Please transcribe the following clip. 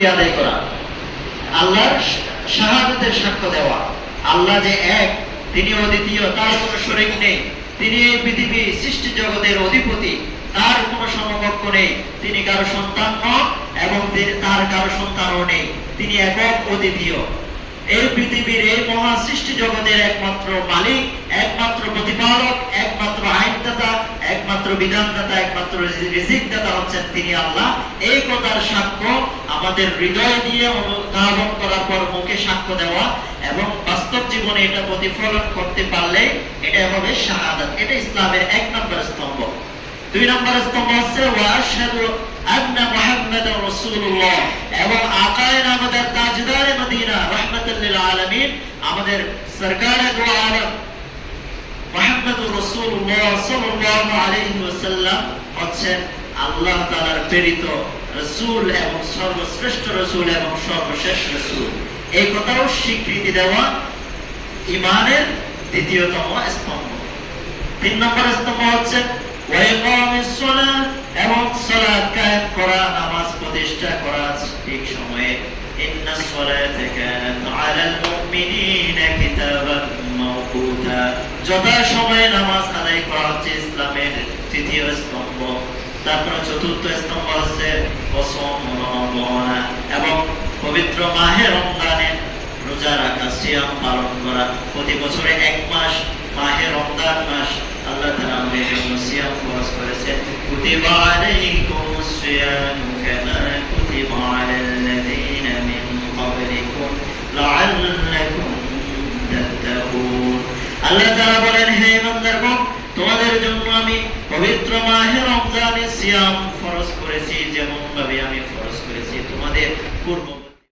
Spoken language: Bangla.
আদায় করা, আল্লাহর শাহাদাতের সাক্ষ্য দেওয়া, আল্লাহ যে এক, তিনি অদ্বিতীয়, তার কোনো শরীক নেই, তিনি এই পৃথিবী সৃষ্টি জগতের অধিপতি, তার কোনো সমকক্ষ নেই, তিনি কারো সন্তান নন এবং তার কারো সন্তানও নেই, তিনি একক অদ্বিতীয়। এই পৃথিবীর এই মহা সৃষ্টি জগতের একমাত্র মালিক, একমাত্র প্রতিপালক, একমাত্র আইনদাতা, একমাত্র বিধানদাতা, একমাত্র রিজিকদাতা হচ্ছেন তিনি আল্লাহ। এই কথার সাক্ষ্য আমাদের হৃদয় দিয়ে অনুধাবন করার পর মুখে সাক্ষ্য দেওয়া এবং বাস্তব জীবনে এটা প্রতিফলন করতে পারলে এটা হবে শাহাদাত। এটা ইসলামের ১ নম্বর স্তম্ভ। ২ নম্বর স্তম্ভ হচ্ছে ওয়া আশহাদু আন্না মুহাম্মাদার রাসূলুল্লাহ, এবং আকায়ে আমাদের তাজদারে মদিনা রাহমাতুল লিল আলামিন, আমাদের সরকারে দু আলম মুহাম্মাদুর রাসূলুল্লাহ সাল্লাল্লাহু আলাইহি ওয়াসাল্লাম হচ্ছেন আল্লাহ তাআলার প্রেরিত রাসূল এবং সর্বশ্রেষ্ঠ রাসূল এবং সর্বশেষ রাসূল। এই কথাও স্বীকৃতি দেওয়া ঈমানের দ্বিতীয়তম স্তম্ভ। ৩ নম্বর স্তম্ভ হচ্ছে ওয়া ইকামিস সালাত, এবং সালাত কায়েম করা, নামাজ প্রতিষ্ঠা করা ঠিক সময়ে। ইন্নাস সালাতা কানাত আলাল মুমিনিনা কিতাবান মাওকুতা, যথা সময়ে নামাজ আদায় করা হচ্ছে ইসলামের তৃতীয় স্তম্ভ। তারপর ৪র্থ স্তম্ভ হচ্ছে এবং পবিত্র মাহে রমজানে রোজা রাখা, সিয়াম পালন করা। প্রতি বছরে ১ মাস মাহে রমজান মাস আল্লাহ তাআলা আমাদের জন্য সিয়াম ফরজ করেছেন। কুতিবা আলাইকুমুস সিয়ামু কামা কুতিবা আলাল্লাযীনা মিন ক্বাবলিকুম লাআল্লাকুম তাত্তাকুন। আল্লাহ তাআলা বলেন, হে বান্দাগণ, তোমাদের জন্য আমি পবিত্র মাহে রমজানে সিয়াম ফরজ করেছি যেমন ভাবে আমি ফরজ করেছি তোমাদের পূর্ব